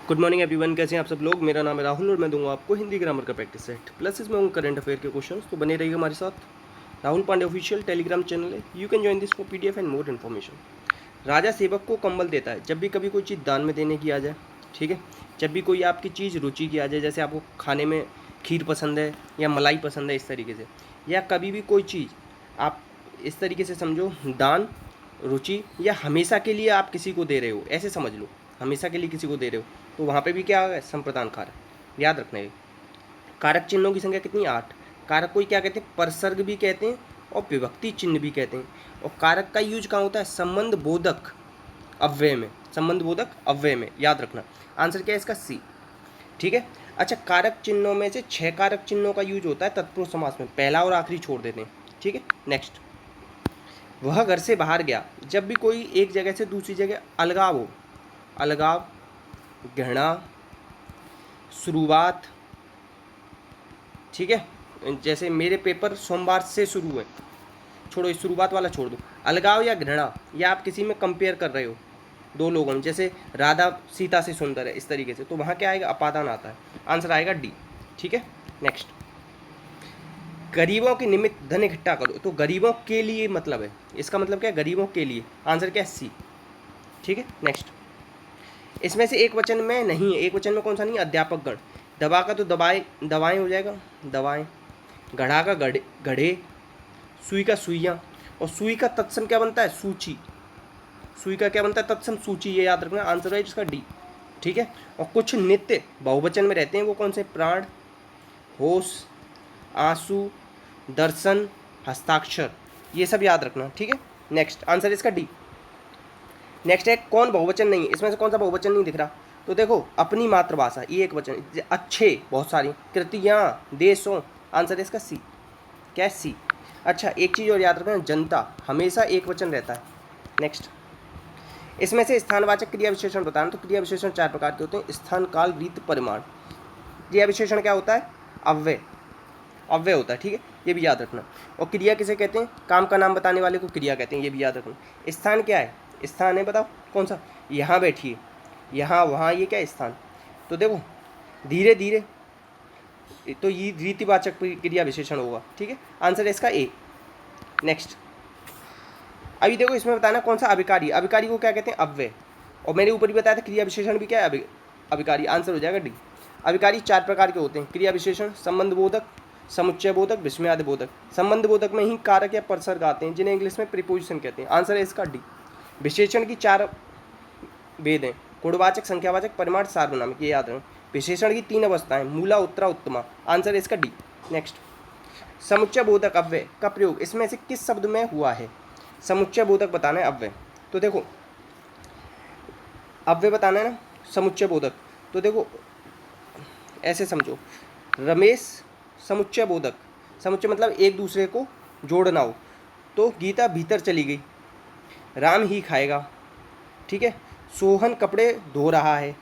Good morning everyone, कैसे हैं आप सब लोग। मेरा नाम है राहुल और मैं दूंगा आपको हिंदी ग्रामर का प्रैक्टिस सेट प्लस इसमें हूँ करंट अफेयर के क्वेश्चंस। तो बने रहिए हमारे साथ। Rahul Pandey official Telegram channel है, you can join this for PDF and more information. राजा सेवक को कंबल देता है जब भी कभी कोई चीज़ दान में देने की आ जाए, ठीक है। जब भी कोई आपकी चीज़ रुचि की आ जाए, जैसे आपको खाने में खीर पसंद है या मलाई पसंद है, इस तरीके से, या कभी भी कोई चीज़ आप इस तरीके से समझो, दान, रुचि, या हमेशा के लिए आप किसी को दे रहे हो, ऐसे समझ लो, हमेशा के लिए किसी को दे रहे हो, तो वहाँ पे भी क्या है, संप्रदान कारक। याद रखना है। कारक चिन्हों की संख्या कितनी, 8। कारक को क्या कहते हैं, परसर्ग भी कहते हैं और विभक्ति चिन्ह भी कहते हैं। और कारक का यूज कहाँ होता है, संबंध बोधक अव्यय में, संबंध बोधक अव्यय में, याद रखना। आंसर क्या है इसका, सी, ठीक है। अच्छा, कारक चिन्हों में से 6 कारक चिन्हों का यूज होता है तत्पुरुष समास में, पहला और आखिरी छोड़ देते हैं, ठीक है। नेक्स्ट, वह घर से बाहर गया जब भी कोई एक जगह से दूसरी जगह अलगाव हो, अलगाव, घृणा, शुरुआत, ठीक है। जैसे मेरे पेपर सोमवार से शुरू है, छोड़ो, इस शुरुआत वाला छोड़ दो। अलगाव या घृणा, या आप किसी में कंपेयर कर रहे हो दो लोगों में, जैसे राधा सीता से सुंदर है, इस तरीके से, तो वहाँ क्या आएगा, अपादान आता है। आंसर आएगा डी, ठीक है। नेक्स्ट, गरीबों के निमित्त धन इकट्ठा करो, तो गरीबों के लिए मतलब है, इसका मतलब क्या है, गरीबों के लिए। आंसर क्या है, सी, ठीक है। नेक्स्ट, इसमें से एक वचन में नहीं है, एक वचन में कौन सा नहीं है, अध्यापक गण। दवा का तो दवाएं, दवाएं हो जाएगा, दवाएं। घड़ा का घड़े, घड़े। सुई का सुइयाँ। और सुई का तत्सम क्या बनता है, सूची। सुई का क्या बनता है, तत्सम सूची, ये याद रखना। आंसर है इसका डी, ठीक है। और कुछ नित्य बहुवचन में रहते हैं, वो कौन से, प्राण, होश, आंसू, दर्शन, हस्ताक्षर, ये सब याद रखना, ठीक है। नेक्स्ट, आंसर इसका डी। नेक्स्ट है, कौन बहुवचन नहीं है, इसमें से कौन सा बहुवचन नहीं दिख रहा, तो देखो, अपनी मातृभाषा, ये एक वचन, अच्छे बहुत सारी, कृतियाँ, देशों, आंसर है इसका सी, क्या है, सी। अच्छा, एक चीज़ और याद रखना, जनता हमेशा एक वचन रहता है। नेक्स्ट, इसमें से स्थानवाचक क्रिया विशेषण बताना, तो क्रिया विशेषण 4 प्रकार के होते हैं, स्थान, काल, रीत, परिमाण। क्रिया विशेषण क्या होता है, अव्यय, अव्यय होता है, ठीक है, ये भी याद रखना। और क्रिया किसे कहते हैं, काम का नाम बताने वाले को क्रिया कहते हैं, ये भी याद रखना। स्थान क्या है, स्थान है, बताओ कौन सा, यहाँ बैठिए, यहाँ, वहाँ, ये क्या है, स्थान। तो देखो, धीरे धीरे, तो ये रीतिवाचक क्रिया विशेषण होगा, ठीक है। आंसर है इसका ए। नेक्स्ट, अभी देखो, इसमें बताना कौन सा अभिकारी, अभिकारी को क्या कहते हैं, अव्यय। और मैंने ऊपर ही बताया था क्रिया विशेषण भी क्या है, अभिकारी। आंसर हो जाएगा डी। अभिकारी 4 प्रकार के होते हैं, क्रिया विशेषण, संबंध बोधक, समुच्चय बोधक, विस्मयादि बोधक। संबंध बोधक में ही कारक या परसर्ग आते हैं, जिन्हें इंग्लिश में प्रीपोजिशन कहते हैं। आंसर है इसका डी। विशेषण की 4 भेद हैं, गुणवाचक, संख्यावाचक, परिमाण, सार्वनामिक, ये याद रखें। विशेषण की 3 अवस्थाएं, मूला, उत्तरा, उत्तमा। आंसर है इसका डी। नेक्स्ट, समुच्चय बोधक अव्यय का प्रयोग इसमें से किस शब्द में हुआ है, समुच्चय बोधक बताना है अव्यय। तो देखो, अव्यय बताना है ना, समुच्चय बोधक, तो देखो ऐसे समझो, रमेश समुच्चय बोधक, समुच्चय मतलब एक दूसरे को जोड़ना हो, तो गीता भीतर चली गई, राम ही खाएगा, ठीक है। सोहन कपड़े धो रहा है।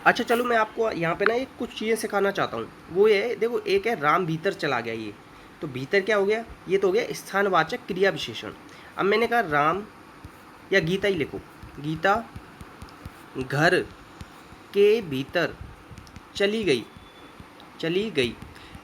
अच्छा चलो, मैं आपको यहाँ पे ना एक कुछ चीज़ें सिखाना चाहता हूँ, वो ये है, देखो, एक है राम भीतर चला गया, ये तो भीतर क्या हो गया, ये तो हो गया स्थानवाचक क्रिया विशेषण। अब मैंने कहा राम या गीता ही लिखो, गीता घर के भीतर चली गई, चली गई,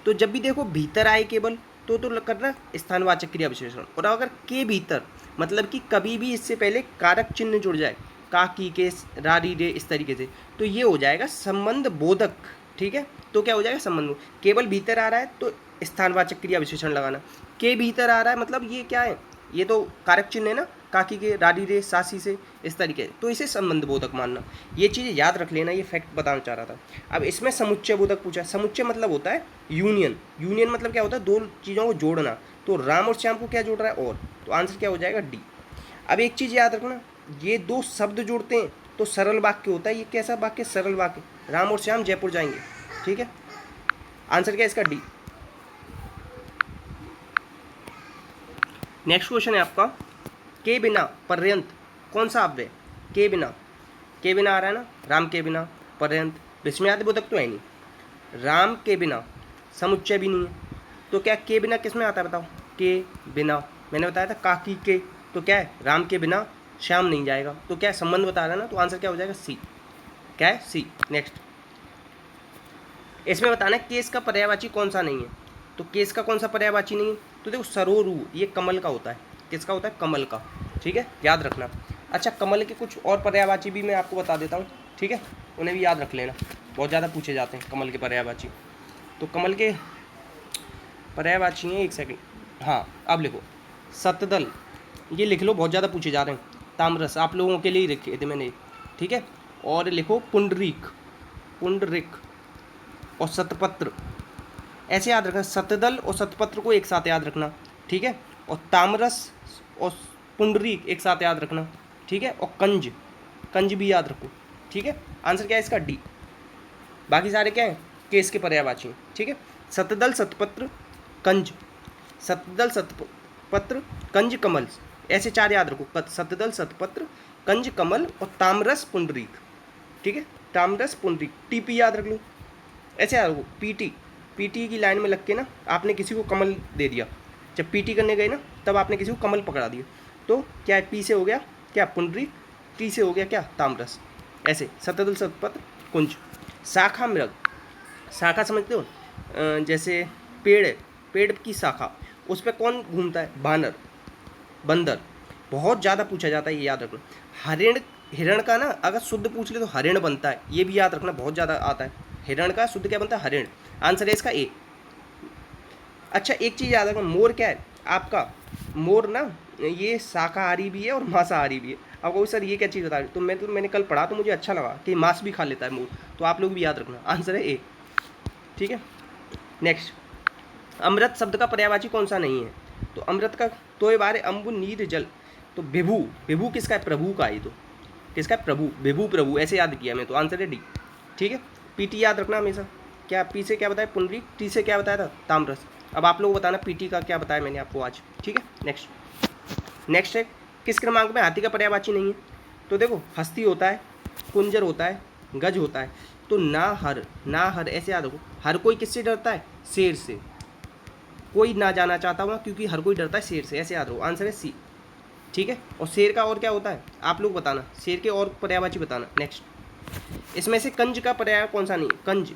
तो जब भी देखो भीतर आए केवल, तो करना स्थानवाचक क्रिया विशेषण। और अगर के भीतर मतलब कि कभी भी इससे पहले कारक चिन्ह जुड़ जाए, का, की, के, रा, री, रे, इस तरीके से, तो ये हो जाएगा संबंध बोधक, ठीक है। तो क्या हो जाएगा, संबंध, केवल भीतर आ रहा है तो स्थानवाचक क्रिया विशेषण लगाना, के भीतर आ रहा है मतलब ये क्या है, ये तो कारक चिन्ह है ना, काकी के, राडी रे, सासी से, इस तरीके, तो इसे संबंध बोधक मानना। ये चीज़ें याद रख लेना, ये फैक्ट बताना चाह रहा था। अब इसमें समुच्चय बोधक पूछा, समुच्चय मतलब होता है यूनियन, यूनियन मतलब क्या होता है, दो चीज़ों को जोड़ना, तो राम और श्याम को क्या जोड़ रहा है, और, तो आंसर क्या हो जाएगा, डी। अब एक चीज़ याद रखना, ये दो शब्द जोड़ते हैं तो सरल वाक्य होता है, ये कैसा वाक्य, सरल वाक्य, राम और श्याम जयपुर जाएंगे, ठीक है। आंसर क्या है इसका, डी। नेक्स्ट क्वेश्चन है आपका, के बिना पर्यंत कौन सा अव्यय, के बिना, के बिना आ रहा है ना, राम के बिना, पर्यंत, विस्मयादि बोधक तो है नहीं, राम के बिना समुच्चय भी नहीं है, तो क्या के बिना किस में आता है बताओ, के बिना, मैंने बताया था काकी के, तो क्या है, राम के बिना श्याम नहीं जाएगा। तो क्या संबंध बता रहा है ना, तो आंसर क्या हो जाएगा सी। क्या है सी। नेक्स्ट, इसमें बताना है केस का पर्यायवाची कौन सा नहीं है। तो केस का कौन सा पर्यायवाची नहीं है, तो देखो सरोरु ये कमल का होता है। किसका होता है, कमल का। ठीक है, याद रखना। अच्छा, कमल के कुछ और पर्यायवाची भी मैं आपको बता देता हूँ। ठीक है, उन्हें भी याद रख लेना, बहुत ज़्यादा पूछे जाते हैं कमल के पर्यायवाची। तो कमल के पर्यायवाची हैं, एक सेकंड, हाँ अब लिखो सतदल, ये लिख लो, बहुत ज़्यादा पूछे जा रहे हैं। ताम्रस आप लोगों के लिए ही लिखे थे मैंने। ठीक है, और लिखो पुंडरीक, पुंडरिक और सतपत्र, ऐसे याद रखना। सतदल और सतपत्र को एक साथ याद रखना। ठीक है, और ताम्रस और पुंडरीक एक साथ याद रखना। ठीक है, और कंज, कंज भी याद रखो। ठीक है, आंसर क्या है इसका डी। बाकी सारे क्या हैं, केस के पर्यायवाची। ठीक है, सतदल सतपत्र कंज, सतदल सतपत्र कंज कमल, ऐसे चार याद रखो। सतदल सतपत्र कंज कमल और ताम्रस पुंडरीक। ठीक है, ताम्रस पुंडरीक, टीपी याद रख लो, ऐसे याद रखो। पीटी, पीटी की लाइन में लग के ना आपने किसी को कमल दे दिया, जब पीटी करने गए ना तब आपने किसी को कमल पकड़ा दिया, तो क्या पी से हो गया क्या पुंडरीक, टी से हो गया क्या ताम्रस। ऐसे सतदल सतपत्र कुंज। शाखा मृग, शाखा समझते हो, जैसे पेड़ है, पेड़ की शाखा, उस पर कौन घूमता है, बानर, बंदर। बहुत ज़्यादा पूछा जाता है, ये याद रखना। हरिण, हिरण का ना अगर शुद्ध पूछ ले तो हरिण बनता है, ये भी याद रखना, बहुत ज़्यादा आता है। हिरण का शुद्ध क्या बनता है, हरिण। आंसर है इसका ए। अच्छा, एक चीज़ याद रखना, मोर क्या है आपका, मोर ना ये शाकाहारी भी है और मांसाहारी भी है। आपको सर ये क्या चीज़ बता रही, तो मैंने कल पढ़ा तो मुझे अच्छा लगा कि मांस भी खा लेता है मोर, तो आप लोग भी याद रखना, आंसर है ए। ठीक है, नेक्स्ट, अमृत शब्द का पर्यायवाची कौन सा नहीं है, तो अमृत का तो ये बारे अम्बु नीर जल, तो विभु, विभु किसका है, प्रभु का है। तो किसका है, प्रभु, विभु प्रभु, ऐसे याद किया मैं, तो आंसर है डी। ठीक है, पीटी याद रखना हमेशा। क्या पी से क्या बताया, पुंडरीक, टी से क्या बताया था, ताम्रस। अब आप लोग बताना पीटी का क्या बताया मैंने आपको आज। ठीक है, नेक्स्ट, नेक्स्ट है किस क्रमांक में हाथी का पर्यायवाची नहीं है, तो देखो हस्ती होता है, कुंजर होता है, गज होता है। तो ना हर, ना हर ऐसे याद रखो। हर कोई किससे डरता है, शेर से। कोई ना जाना चाहता हुआ, क्योंकि हर कोई डरता है शेर से, ऐसे याद रखो, आंसर है सी। ठीक है, और शेर का और क्या होता है आप लोग बताना, शेर के और पर्यायवाची बताना। नेक्स्ट, इसमें से कंज का पर्याय कौन सा नहीं है, कंज,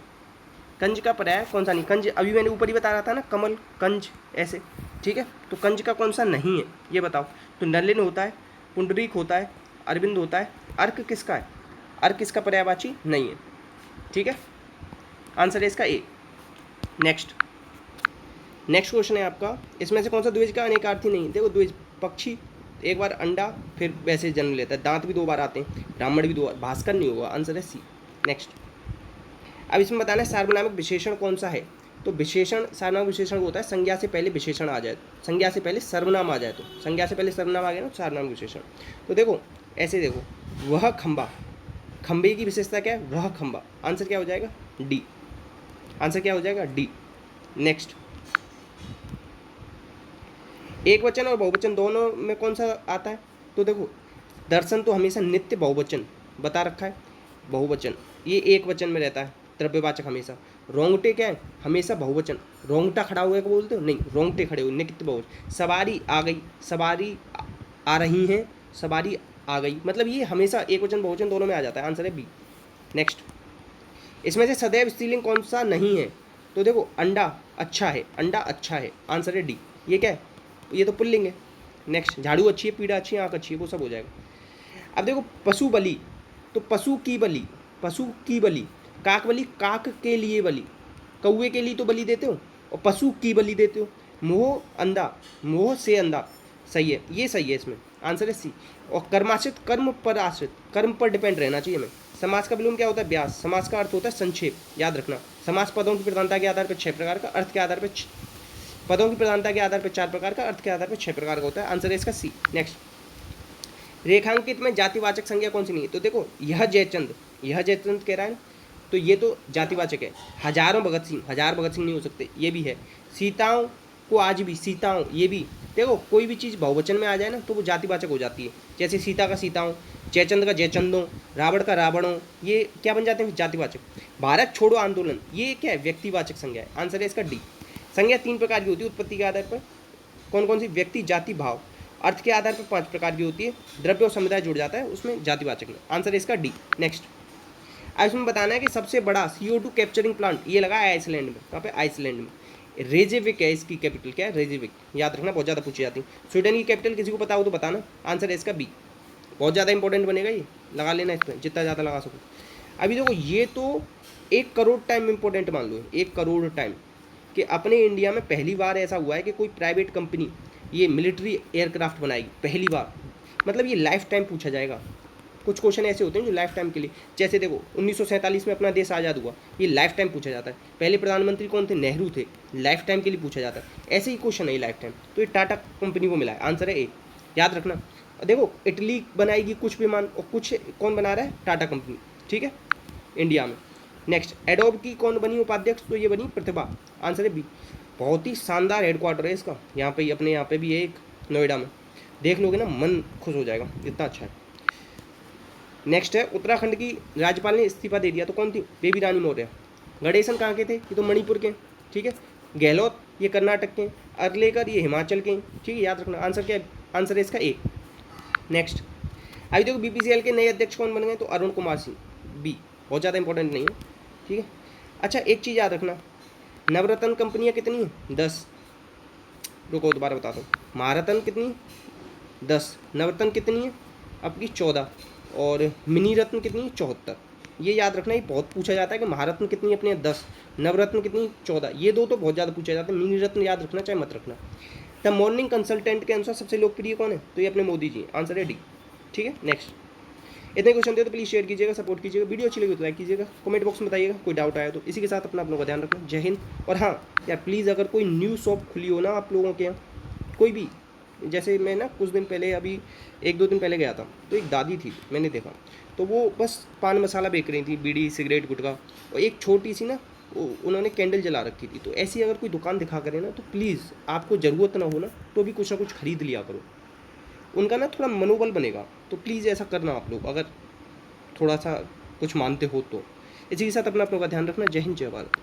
कंज का पर्याय कौन सा नहीं, कंज अभी मैंने ऊपर ही बता रहा था ना, कमल कंज ऐसे। ठीक है, तो कंज का कौन सा नहीं है ये बताओ। तो नलिन होता है, पुंडरीक होता है, अरविंद होता है, अर्क किसका है, अर्क इसका पर्यायवाची नहीं है। ठीक है, आंसर है इसका ए। नेक्स्ट, नेक्स्ट क्वेश्चन है आपका, इसमें से कौन सा द्विज का अनेकार्थी नहीं। देखो द्विज, पक्षी एक बार अंडा फिर वैसे जन्म लेता है, दांत भी दो बार आते हैं, ब्राह्मण भी दो बार, भास्कर नहीं होगा, आंसर है सी। नेक्स्ट, अब इसमें बताना है सार्वनामिक विशेषण कौन सा है। तो विशेषण, सार्वनामिक विशेषण होता है संज्ञा से पहले विशेषण आ जाए, संज्ञा से पहले सर्वनाम आ जाए, तो संज्ञा से पहले सर्वनाम आ गया ना, सार्वनामिक विशेषण। तो देखो ऐसे देखो, वह खंबा, खंबे की विशेषता क्या है, वह खंबा, आंसर क्या हो जाएगा डी, आंसर क्या हो जाएगा डी। नेक्स्ट, एक वचन और बहुवचन दोनों में कौन सा आता है, तो देखो दर्शन तो हमेशा नित्य बहुवचन बता रखा है, बहुवचन ये एक वचन में रहता है, द्रव्यवाचक हमेशा। रोंगटे क्या है, हमेशा बहुवचन, रोंगटा खड़ा हुआ को बोलते हो, नहीं रोंगटे खड़े हुए, नित्य बहुवचन। सवारी आ गई, सवारी आ रही हैं, सवारी आ गई, मतलब ये हमेशा एक वचन बहुवचन दोनों में आ जाता है, आंसर है बी। नेक्स्ट, इसमें से सदैव स्त्रीलिंग कौन सा नहीं है, तो देखो अंडा अच्छा है, अंडा अच्छा है, आंसर है डी। ये क्या है, ये तो पुल्लिंग है। नेक्स्ट, झाड़ू अच्छी है, पीड़ा अच्छी है, आँख अच्छी है, वो सब हो जाएगा। अब देखो पशु बलि, तो पशु की बलि, पशु की बलि, काक बलि, काक के लिए बलि, कौवे के लिए तो बलि देते हो, और पशु की बलि देते हो। मोह अंधा, मोह से अंधा, सही है, ये सही है, इसमें आंसर है सी। और कर्माश्रित, कर्म पर आश्रित, कर्म पर डिपेंड रहना चाहिए हमें। समास का विलोम क्या होता है, व्यास। समास का अर्थ होता है संक्षेप, याद रखना। समास पदों की प्रधानता के आधार पर 6 प्रकार का, अर्थ के आधार पर पदों की प्रधानता के आधार पर 4 प्रकार का, अर्थ के आधार पर 6 प्रकार का होता है, आंसर है इसका सी। नेक्स्ट, रेखांकित में जातिवाचक संज्ञा कौन सी नहीं है, तो देखो यह जयचंद, यह जयचंद कह रहा है, तो ये तो जातिवाचक है। हजारों भगत सिंह, हजार भगत सिंह नहीं हो सकते, ये भी है। सीताओं को आज भी, सीताओं, ये भी देखो कोई भी चीज़ बहुवचन में आ जाए ना तो वो जातिवाचक हो जाती है। जैसे सीता का सीताओं, जयचंद का जयचंदों, रावण का रावणों, ये क्या बन जाते हैं, जातिवाचक। भारत छोड़ो आंदोलन, ये क्या है, व्यक्तिवाचक संज्ञा है, आंसर है इसका डी। संज्ञा 3 प्रकार की होती है उत्पत्ति के आधार पर, कौन कौन सी, व्यक्ति, जाति, भाव। अर्थ के आधार पर 5 प्रकार की होती है, द्रव्य और समुदाय जुड़ जाता है उसमें जातिवाचक में। आंसर है इसका डी। नेक्स्ट, अब इसमें बताना है कि सबसे बड़ा CO2 कैप्चरिंग प्लांट ये लगा है आइसलैंड में। कहाँ पे? आइसलैंड में। रेजेविक है इसकी कैपिटल। क्या है? रेजेविक। याद रखना, बहुत ज़्यादा पूछी जाती है। स्वीडन की कैपिटल किसी को पता हो तो बताना। आंसर है इसका बी। बहुत ज़्यादा इंपॉर्टेंट बनेगा ये, लगा लेना इस पर जितना ज़्यादा लगा सको। अभी देखो ये तो 1 करोड़ टाइम इंपॉर्टेंट मान लो, 1 करोड़ टाइम कि अपने इंडिया में पहली बार ऐसा हुआ है कि कोई प्राइवेट कंपनी ये मिलिट्री एयरक्राफ्ट बनाएगी पहली बार। मतलब ये लाइफ टाइम पूछा जाएगा। कुछ क्वेश्चन ऐसे होते हैं जो लाइफ टाइम के लिए, जैसे देखो 1947 में अपना देश आज़ाद हुआ, ये लाइफ टाइम पूछा जाता है। पहले प्रधानमंत्री कौन थे? नेहरू थे, लाइफ टाइम के लिए पूछा जाता है। ऐसे ही क्वेश्चन है ये लाइफ टाइम, तो ये टाटा कंपनी को मिला है। आंसर है ए, याद रखना। देखो इटली बनाएगी कुछ विमान और कुछ कौन बना रहा है? टाटा कंपनी, ठीक है, इंडिया में। नेक्स्ट, एडोब की कौन बनी उपाध्यक्ष? तो ये बनी प्रतिभा। आंसर है बी। बहुत ही शानदार हेडक्वार्टर है इसका, यहाँ पे अपने यहाँ पे भी है एक, नोएडा में। देख लोगे ना मन खुश हो जाएगा, इतना अच्छा है। नेक्स्ट है, उत्तराखंड की राज्यपाल ने इस्तीफा दे दिया तो कौन थी? बेबी रानी मौर्य। गणेशन कहाँ के थे? ये तो मणिपुर के, ठीक है। गहलोत ये कर्नाटक के, अर्लेकर ये हिमाचल के, ठीक है, याद रखना। आंसर क्या है? आंसर है इसका ए। नेक्स्ट, अभी देखो BPCL के नए अध्यक्ष कौन बन गए? तो अरुण कुमार सिंह, बी। बहुत ज़्यादा इंपॉर्टेंट नहीं है, ठीक है। अच्छा एक चीज़ याद रखना, नवरत्न कंपनियाँ कितनी हैं? 10। रुको दोबारा बताता हूँ। महारत्न कितनी? 10। नवरत्न कितनी है? आपकी 14। और मिनी रत्न कितनी? 74। ये याद रखना, ये बहुत पूछा जाता है कि महारत्न कितनी अपने 10, नवरत्न कितनी? 14। ये दो तो बहुत ज़्यादा पूछा जाता है। मिनी रत्न याद रखना चाहे मत रखना। द मॉर्निंग कंसल्टेंट के अनुसार सबसे लोकप्रिय कौन है? तो ये अपने मोदी जी। आंसर है डी, ठीक है। नेक्स्ट, इतने क्वेश्चन थे तो प्लीज़ शेयर कीजिएगा, सपोर्ट कीजिएगा, वीडियो अच्छी लगी तो लाइक कीजिएगा, कमेंट बॉक्स में बताइएगा कोई डाउट आया तो। इसी के साथ अपना का ध्यान रखना। जय हिंद। और हाँ यार प्लीज़, अगर कोई न्यू शॉप खुली हो ना आप लोगों के यहाँ, कोई भी, जैसे मैं ना कुछ दिन पहले, अभी 1-2 दिन पहले गया था, तो एक दादी थी, मैंने देखा, तो वो बस पान मसाला बेच रही थी, बीड़ी सिगरेट गुटखा, और एक छोटी सी ना उन्होंने कैंडल जला रखी थी। तो ऐसी अगर कोई दुकान दिखा करे ना, तो प्लीज़ आपको ज़रूरत ना हो ना तो भी कुछ ना कुछ खरीद लिया करो, उनका ना थोड़ा मनोबल बनेगा। तो प्लीज़ ऐसा करना आप लोग, अगर थोड़ा सा कुछ मानते हो तो। इसी के साथ अपना ध्यान रखना। जय हिंद, जय भारत।